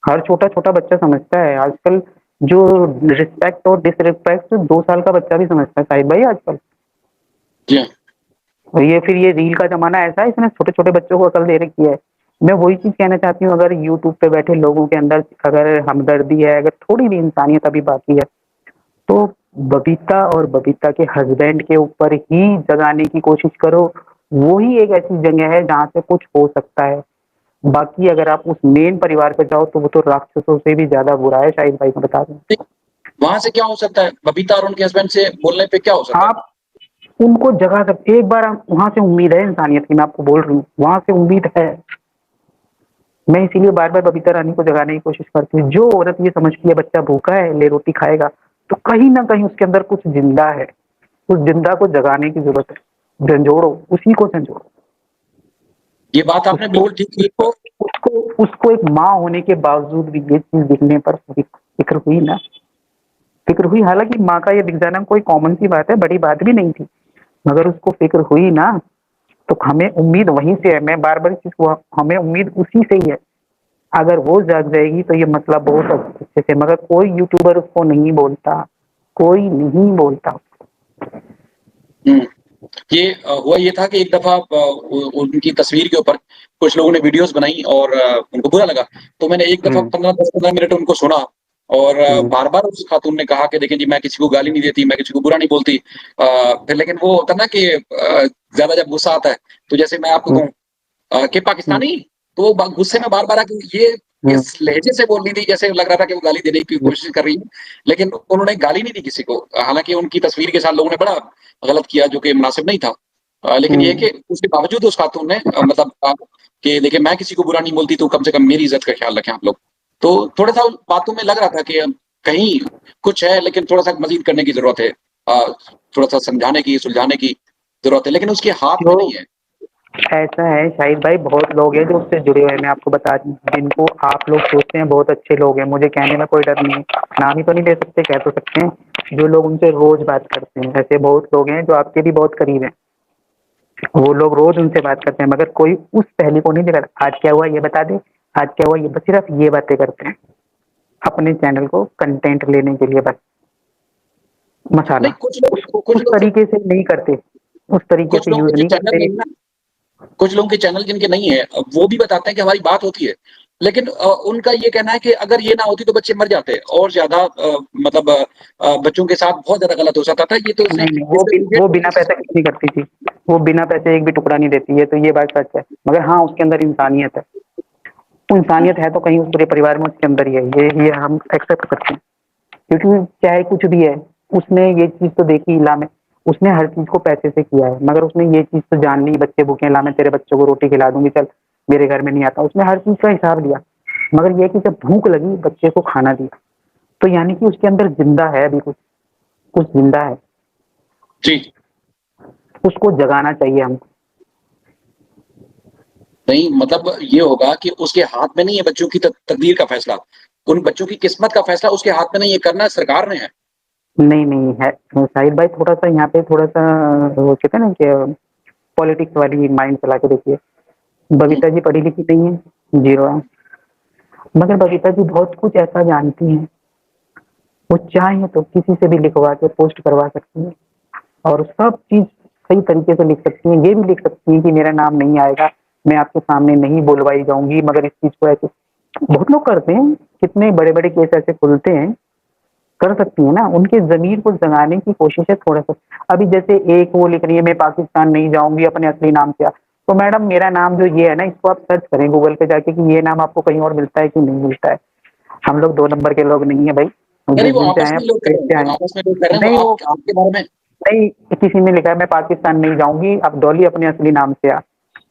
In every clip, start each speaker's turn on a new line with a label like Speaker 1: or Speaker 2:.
Speaker 1: हर छोटा-छोटा बच्चा समझता है आजकल। जो रिस्पेक्ट और डिसरिस्पेक्ट 2 साल का बच्चा भी समझता है साहिब भाई आजकल।
Speaker 2: जी हाँ।
Speaker 1: और ये फिर ये रील का ज़माना ऐसा है, इसने छोटे-छोटे बच्चों को अकल दे रखी है। मैं वही चीज़ कहना चाहती हूँ, अगर यूट्यूब पे बैठे लोगों के अंदर अगर हमदर्दी है, अगर थोड़ी भी इंसानियत अभी बाकी है, तो बबीता और बबीता के हस्बैंड के ऊपर ही जगाने की कोशिश करो। वो ही एक ऐसी जगह है जहाँ से कुछ हो सकता है। बाकी अगर आप उस मेन परिवार पे जाओ तो वो तो राक्षसों से भी ज़्यादा बुरा है, शाहिद भाई मैं बता दूँ।
Speaker 2: वहाँ से क्या हो सकता है? बबीता और उनके हस्बैंड से बोलने पे क्या हो सकता है?
Speaker 1: आप उनको जगा सकते, एक बार आप वहाँ से उम्मीद है इंसानियत की, मैं आपको बोल रही हूँ, वहाँ से उम्मीद है। मैं इसीलिए बार-बार बबीता रानी को जगाने की कोशिश करती हूँ। जो औरत ये समझती है बच्चा भूखा है, ले रोटी खाएगा, तो कहीं न कहीं उसके अंदर कुछ ज़िंदा है। उस ज़िंदा को जगाने की ज़रूरत है। झंझोड़ो, उसी को झंझोड़ो।
Speaker 2: ये बात आपने
Speaker 1: उसको
Speaker 2: बिल्कुल ठीक की।
Speaker 1: उसको उसको उसको एक माँ होने के बावजूद भी ये चीज़ दिखने पर फ़िक्र हुई ना, फ़िक्र हुई। हालाँकि माँ का ये दिख जाना कोई कॉमन सी बात है, बड़ी बात भी नहीं थी। मगर उसको फ़िक्र हुई ना, तो हमें उम्मीद वहीं से है। मैं बार-बार इस चीज़ को हमें उम्मीद उसी से ही है। अगर वो जाग जाएगी तो ये मसला बहुत अच्छे से, मगर कोई यूट्यूबर उसको नहीं बोलता, कोई नहीं बोलता।
Speaker 2: हुँ। ये हुआ ये था कि एक दफ़ा उनकी तस्वीर के ऊपर कुछ लोगों ने वीडियोज़ बनाई और उनको बुरा लगा। तो मैंने एक दफ़ा
Speaker 1: हुँ,
Speaker 2: 10-15 मिनट उनको सुना और
Speaker 1: हुँ,
Speaker 2: बार-बार उस खातून ने कहा कि देखिए जी मैं किसी को गाली नहीं देती, मैं किसी को बुरा नहीं बोलती। फिर लेकिन वो होता है ना कि ज़्यादा जब गुस्सा आता है, तो जैसे मैं आपको
Speaker 1: हुँ,
Speaker 2: कहूँ कि
Speaker 1: हुँ,
Speaker 2: पाकिस्तानी, तो वो गुस्से में बार-बार आके ये
Speaker 1: हुँ,
Speaker 2: इस लहज़े से बोल रही थी जैसे लग रहा था कि वो गाली देने की
Speaker 1: हुँ,
Speaker 2: कोशिश कर रही है। लेकिन उन्होंने गाली नहीं दी किसी को। हालाँकि उनकी तस्वीर के साथ लोगों ने बड़ा गलत किया जो कि मुनासिब नहीं था। लेकिन ये है
Speaker 1: हुँ।
Speaker 2: कि उसके बावजूद उस खातून ने मतलब कि देखिए मैं किसी को बुरा नहीं बोलती तो कम से कम मेरी इज़्ज़त का ख़्याल रखें आप लोग। तो थोड़ा-सा उन बातों में लग रहा था कि कहीं कुछ है लेकिन थोड़ा-सा मज़ीद करने की ज़रूरत है। थोड़ा-सा समझाने की, सुलझाने की ज़रूरत है, लेकिन उसके हाथ में
Speaker 1: जो
Speaker 2: नहीं है।
Speaker 1: ऐसा है शाहिद भाई, बहुत लोग हैं जो उससे जुड़े हुए हैं, मैं आपको बता दूँ, जिनको आप लोग सोचते हैं बहुत अच्छे लोग हैं, मुझे कहने में कोई डर नहीं है, नाम ही तो नहीं ले सकते, कह तो सकते हैं, जो लोग उनसे रोज़ बात करते हैं, ऐसे बहुत लोग हैं जो आपके भी बहुत करीब हैं, वो लोग रोज़ उनसे बात करते हैं, मगर कोई उस पहलू को नहीं दिखाता, आज क्या हुआ ये बता दे, आज क्या हुआ ये, बस सिर्फ ये बातें करते हैं, अपने चैनल को कंटेंट लेने के लिए बस, मसाला,
Speaker 2: नहीं कुछ लोग
Speaker 1: उसको
Speaker 2: कुछ
Speaker 1: उस
Speaker 2: लोग
Speaker 1: तरीके से नहीं करते, उस तरीके
Speaker 2: कुछ
Speaker 1: से
Speaker 2: लोगों
Speaker 1: यूज़
Speaker 2: के जो
Speaker 1: नहीं
Speaker 2: चैनल
Speaker 1: करते।
Speaker 2: नहीं है ना, कुछ लोगों के चैनल जिनके नहीं है, वो भी बताते हैं कि हमारी बात होती है। लेकिन उनका ये कहना है कि अगर ये ना होती तो बच्चे मर जाते और ज़्यादा मतलब बच्चों के साथ बहुत ज़्यादा गलत हो जाता था। ये तो
Speaker 1: नहीं, नहीं,
Speaker 2: इससे
Speaker 1: वो बिना पैसे कुछ नहीं करती थी। वो बिना पैसे एक भी टुकड़ा नहीं देती है, तो ये बात सच है। मगर हाँ, उसके अंदर इंसानियत है। वो इंसानियत है तो कहीं उस पूरे परिवार में उसके अंदर ही है। ये हम एक्सेप्ट करते हैं। क्योंकि चाहे कुछ भी है, उसने ये चीज़ तो देखी ला में, उसने हर चीज़ को पैसे से किया है, मगर उसने ये चीज़ तो जान ली, बच्चे भूखे हैं, ला मैं तेरे बच्चों को रोटी खिला दूँगी, चल मेरे घर में नहीं आता। उसने हर चीज़ का हिसाब लिया। मगर ये है कि जब भूख लगी, बच्चे को खाना दिया। तो यानी कि उसके अंदर ज़िंदा है अभी कुछ, कुछ ज़िंदा है।
Speaker 2: जी।
Speaker 1: उसको जगाना चाहिए हमको।
Speaker 2: नहीं मतलब ये होगा कि उसके हाथ में नहीं है बच्चों की तकदीर का फैसला। उन बच्चों की किस्मत का फैसला उसके हाथ में नहीं है, करना सरकार ने है।
Speaker 1: नहीं, नहीं है। साहिल भाई थोड़ा-सा यहाँ पे थोड़ा-सा वो कहते हैं ना कि पॉलिटिक्स वाली माइंड चला के देखिए।
Speaker 2: हुँ,
Speaker 1: बबीता जी पढ़ी लिखी नहीं है, ज़ीरो है। मगर बबीता जी बहुत कुछ ऐसा जानती हैं, वो चाहें तो किसी से भी लिखवा के पोस्ट करवा सकती हैं और सब चीज़ सही तरीके से लिख सकती हैं। ये भी लिख सकती हैं कि मेरा नाम नहीं आएगा, मैं आपके सामने नहीं बुलवाई जाऊँगी, मगर इस चीज़ को ऐसे बहुत लोग करते हैं, कितने बड़े-बड़े केस ऐसे खुलते हैं, कर सकती हैं ना, उनके ज़मीर को जगाने की कोशिश है थोड़ा-सा। अभी जैसे एक वो लिख रही है मैं पाकिस्तान नहीं जाऊँगी अपने असली नाम से। तो मैडम मेरा नाम जो ये है ना इसको आप सर्च करें गूगल पे जाके कि ये नाम आपको कहीं और मिलता है कि नहीं मिलता है। हम लोग 2 नंबर के लोग नहीं है भाई, हम
Speaker 2: नहीं
Speaker 1: जिस
Speaker 2: वो
Speaker 1: दिन से
Speaker 2: आपस
Speaker 1: आए हैं
Speaker 2: में लोग कर
Speaker 1: देश
Speaker 2: रहे हैं,
Speaker 1: से आए
Speaker 2: वो
Speaker 1: हैं।
Speaker 2: आपस में लोग कर रहे हैं, वो
Speaker 1: नहीं वो
Speaker 2: आपके बारे में
Speaker 1: नहीं किसी ने लिखा है मैं पाकिस्तान नहीं जाऊँगी, अब डॉली अपने असली नाम से आ।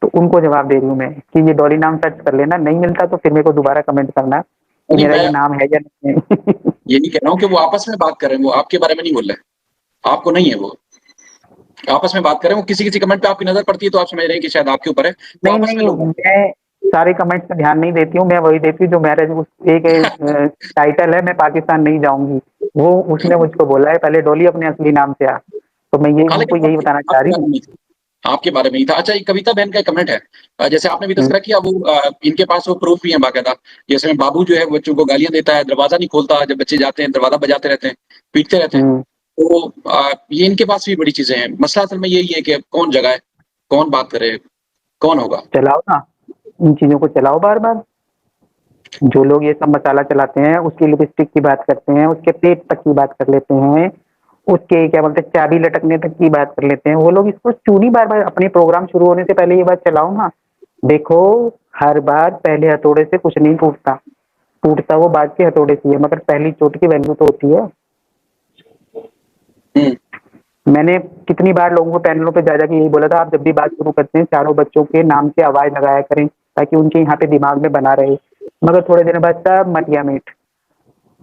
Speaker 1: तो उनको जवाब दे रही हूँ मैं कि ये डॉली नाम सर्च कर लेना, नहीं मिलता तो फिर मेरे को दोबारा कमेंट करना कि
Speaker 2: नहीं
Speaker 1: मेरा
Speaker 2: मैं
Speaker 1: ये नाम है या नहीं है।
Speaker 2: ये नहीं कह रहा हूँ कि वो आपस में बात कर रहे हैं, वो आपके बारे में नहीं बोल रहे हैं। आपको नहीं है वो। आपस में बात कर रहे हैं, वो किसी-किसी कमेंट पे आपकी नज़र पड़ती है तो आप समझ रहे हैं कि शायद आपके ऊपर है। वो
Speaker 1: नहीं,
Speaker 2: आपस में
Speaker 1: नहीं,
Speaker 2: लोग
Speaker 1: मैं सारे कमेंट्स पे ध्यान नहीं देती हूँ, मैं वही देती हूँ जो मैंने उस एक टाइटल है मैं पाकिस्तान नहीं जाऊँगी, वो उसने मुझको बोला है पहले डॉली अपने असली नाम से आ, तो मैं यही
Speaker 2: हाँ,
Speaker 1: उनको
Speaker 2: लेकिन
Speaker 1: यही बताना चाह
Speaker 2: आपके
Speaker 1: रही
Speaker 2: बारे
Speaker 1: हूँ।
Speaker 2: में नहीं थी। आपके बारे में ही था। अच्छा, एक कविता बहन का एक कमेंट है, जैसे आपने भी तज़किरा किया, वो इनके पास वो प्रूफ भी है बाकायदा। जैसे में बाबू जो है बच्चों को गालियाँ देता है, दरवाज़ा नहीं खोलता, जब बच्चे जाते हैं दरवाज़ा बजाते रहते हैं, पीटते रहते हैं।
Speaker 1: हम्म,
Speaker 2: तो ये इनके पास भी बड़ी चीज़ें हैं। मसला असल में यही है कि अब कौन जगाए, कौन बात करे, कौन होगा?
Speaker 1: चलाओ ना, इन चीजों को चलाओ बार बार। जो लोग ये सब मसाला चलाते हैं, उसकी लिपस्टिक की बात करते हैं, उसके पेट तक की बात कर लेते हैं, उसके क्या बोलते हैं चाबी लटकने तक की बात कर लेते हैं, वो लोग इसको क्यों नहीं बार बार अपने प्रोग्राम शुरू होने से पहले ये बात चलाओ ना। देखो, हर बार पहले हथौड़े से कुछ नहीं टूटता, टूटता वो बाद के हथौड़े से है, मगर पहली चोट की वैल्यू तो होती है।
Speaker 2: हुँ,
Speaker 1: मैंने कितनी बार लोगों को पैनलों पे जा जाके यही बोला था, आप जब भी बात शुरू करते हैं चारों बच्चों के नाम से आवाज लगाया करें, ताकि उनके यहाँ पे दिमाग में बना रहे। मगर थोड़े दिन बाद सब मटिया मीट,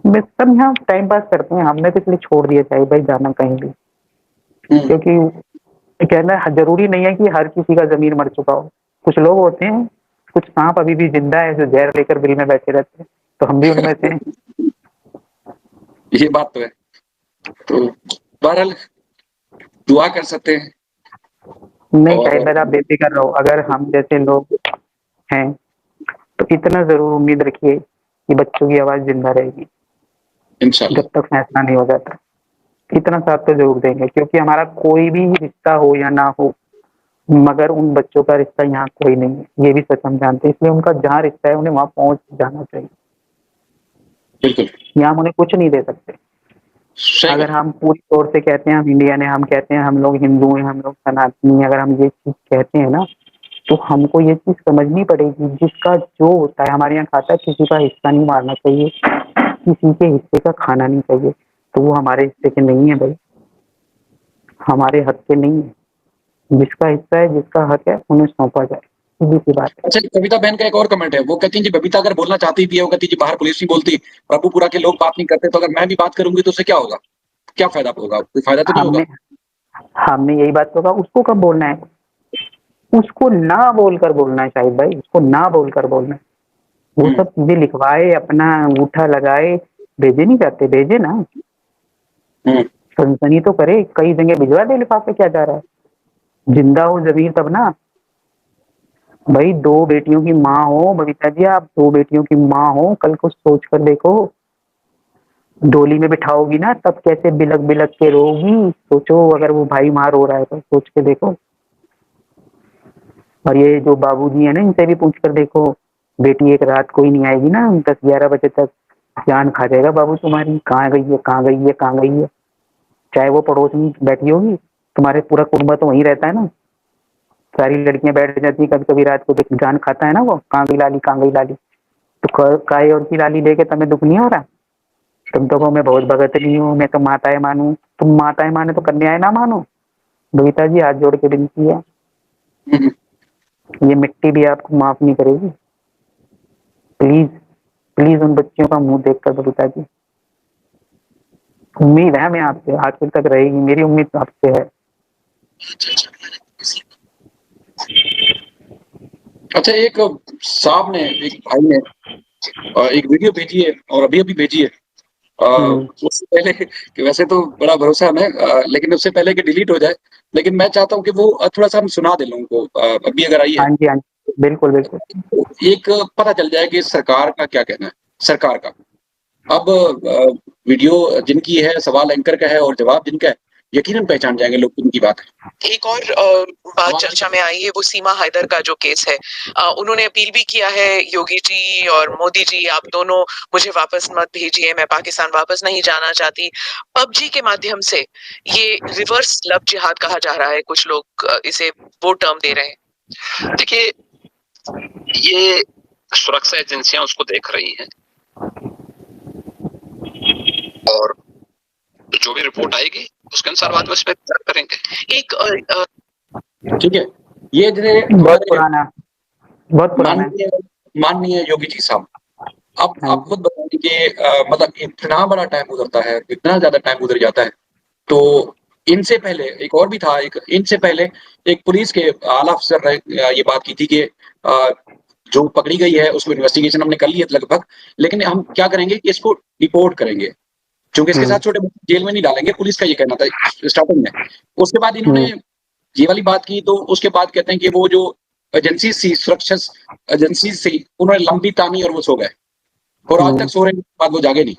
Speaker 1: बस सब यहाँ टाइम पास करते हैं। हमने तो इसलिए छोड़ दिया चाहिए भाई जाना कहीं भी,
Speaker 2: हुँ,
Speaker 1: क्योंकि कहना जरूरी नहीं है कि हर किसी का जमीन मर चुका हो। कुछ लोग होते हैं, कुछ सांप अभी भी जिंदा है जो जहर लेकर बिल में बैठे रहते हैं, तो हम भी उनमें से हैं।
Speaker 2: ये बात तो है। तो बहरहाल दुआ कर सकते हैं
Speaker 1: नहीं
Speaker 2: और
Speaker 1: शायद आप बेफिक्र रहो, अगर हम जैसे लोग हैं तो इतना जरूर उम्मीद रखिए कि बच्चों की आवाज जिंदा रहेगी
Speaker 2: इंशाल्लाह।
Speaker 1: जब तक फैसला नहीं हो जाता। इतना साथ तो जरूर देंगे, क्योंकि हमारा कोई भी रिश्ता हो या ना हो, मगर उन बच्चों का रिश्ता यहाँ कोई नहीं है, ये भी सच हम जानते हैं। इसलिए उनका जहाँ रिश्ता है उन्हें वहाँ पहुँच जाना चाहिए।
Speaker 2: बिल्कुल,
Speaker 1: यहाँ हम उन्हें कुछ नहीं दे सकते।
Speaker 2: सही
Speaker 1: अगर
Speaker 2: बात।
Speaker 1: हम पूरी तौर से कहते हैं हम इंडियन है, हम कहते हैं हम लोग हिंदू हैं, हम लोग सनातनी हैं, अगर हम ये चीज कहते हैं ना, तो हमको ये चीज समझनी पड़ेगी, जिसका जो होता है हमारे यहाँ खाता है, किसी का हिस्सा नहीं मारना चाहिए, किसी के हिस्से का खाना नहीं चाहिए। तो वो हमारे हिस्से के नहीं है भाई, हमारे हक के नहीं है। जिसका हिस्सा है, जिसका हक है, उन्हें सौंपा जाए, सीधी सी बात है।
Speaker 2: अच्छा, कविता बहन का एक और कमेंट है, वो कहती हैं जी बबीता अगर बोलना चाहती भी है, वो कहती है जी बाहर पुलिस नहीं बोलती, प्रभुपुरा के लोग बात नहीं करते, तो अगर मैं भी बात करूँगी तो उससे क्या होगा? क्या फ़ायदा होगा? कोई फ़ायदा तो नहीं होगा?
Speaker 1: हमने हमने यही बात तो कहा, उसको कब बोलना है? उसको ना बोलकर बोलना है शाहिद भाई, उसको ना बोलकर बोलना है। वो
Speaker 2: हुँ,
Speaker 1: सब चीजें लिखवाए, अपना अंगूठा लगाए, भेजे नहीं जाते, भेजे ना,
Speaker 2: हुँ,
Speaker 1: सनसनी तो करे, कई जगह भिजवा दे लिफाफे, क्या जा रहा है? जिंदा हो जमीर तब ना भाई। दो बेटियों की माँ हो बबीता जी, आप दो बेटियों की माँ हो, कल को सोच कर देखो, डोली में बिठाओगी ना तब कैसे बिलक बिलक के रोगी। सोचो अगर वो भाई वहां रो रहा है तो सोच के देखो। और ये जो बाबूजी है ना, इनसे भी पूछ कर देखो, बेटी एक रात कोई नहीं आएगी ना 10-11 बजे तक, जान खा जाएगा बाबू तुम्हारी, कहाँ गई है, कहाँ गई है, कहाँ गई है। चाहे वो पड़ोस में बैठी होगी, तुम्हारे पूरा कुटुंब तो वहीं रहता है ना, सारी लड़कियां बैठ जाती है, कभी कभी रात को जान खाता है ना वो, कहाँ गई लाली, कहाँ गई लाली। तो काय और की लाली लेके तुम्हें दुख नहीं हो रहा? तुम तो कहो मैं बहुत भगत नहीं हूँ, मैं तो माताएं मानू। तुम माताएं माने तो कन्याएं ना मानो? बबीता जी हाथ जोड़ के विनती है,
Speaker 2: हुँ, हुँ।
Speaker 1: ये मिट्टी भी आपको माफ नहीं करेगी। प्लीज, प्लीज उन बच्चियों का मुंह देखकर बबीता जी, उम्मीद है हमें आपसे, आखिर तक रहेगी, मेरी उम्मीद आपसे है।
Speaker 2: अच्छा, एक साहब ने, एक भाई ने एक वीडियो भेजी है और अभी-अभी भेजी है।
Speaker 1: हम्म,
Speaker 2: उससे पहले कि वैसे तो बड़ा भरोसा है हमें, लेकिन उससे पहले कि डिलीट हो जाए, लेकिन मैं चाहता हूँ कि वो थोड़ा-सा हम सुना दें लोगों को, अभी अगर आई है,
Speaker 1: हाँ जी, हाँ जी, बिल्कुल बिल्कुल।
Speaker 2: तो एक पता चल जाए कि सरकार का क्या कहना है, सरकार का। अब वीडियो जिनकी है, सवाल एंकर का है और जवाब जिनका है, यकीनन पहचान जाएँगे लोग किनकी बात है।
Speaker 3: एक और बात चर्चा में आई है, वो सीमा हैदर का जो केस है। उन्होंने अपील भी किया है, योगी जी और मोदी जी आप दोनों मुझे वापस मत भेजिए, मैं पाकिस्तान वापस नहीं जाना चाहती। पबजी के माध्यम से ये रिवर्स लव जिहाद कहा जा रहा है, कुछ लोग इसे वो टर्म दे रहे हैं।
Speaker 4: देखिए, ये सुरक्षा एजेंसियां उसको देख रही हैं और जो भी रिपोर्ट आएगी उसके अनुसार बाद में इस पे विचार करेंगे।
Speaker 3: एक
Speaker 2: ठीक है? ये जो
Speaker 1: बहुत
Speaker 2: हमारे
Speaker 1: पुराना, बहुत पुराना है।
Speaker 2: माननीय माननीय योगी जी साहब, अब
Speaker 1: हाँ
Speaker 2: आप
Speaker 1: जी,
Speaker 2: खुद बताइए कि मतलब इतना बड़ा टाइम गुज़रता है, इतना ज़्यादा टाइम गुज़र जाता है, तो इनसे पहले एक और भी था, एक इनसे पहले एक पुलिस के आला अफ़सर ने ये बात की थी कि जो पकड़ी गई है उसको इन्वेस्टिगेशन हमने कर ली है लगभग, लेकिन हम क्या करेंगे कि इसको डिपोर्ट करेंगे। चूँकि इसके साथ छोटे बच्चे जेल में नहीं डालेंगे, पुलिस का ये कहना था स्टार्टिंग में। उसके बाद इन्होंने
Speaker 1: हम्म,
Speaker 2: ये वाली बात की तो उसके बाद कहते हैं कि वो जो एजेंसी सी सुरक्षा एजेंसी से उन्होंने लंबी तानी और वो सो गए और आज तक सो रहे हैं, बाद वो जागे नहीं।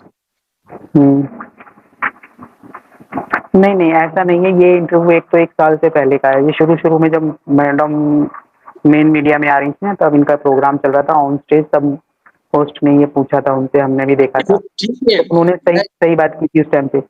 Speaker 1: नहीं नहीं ऐसा नहीं है, ये इंटरव्यू एक साल से पहले का है। ये शुरू में जब मैडम मेन मीडिया में आ रही थी ना, तब इनका प्रोग्राम चल रहा था ऑन स्टेज, तब होस्ट ने ये पूछा था उनसे, हमने भी देखा था,
Speaker 2: ठीक है,
Speaker 1: उन्होंने सही बात की थी उस टाइम पे।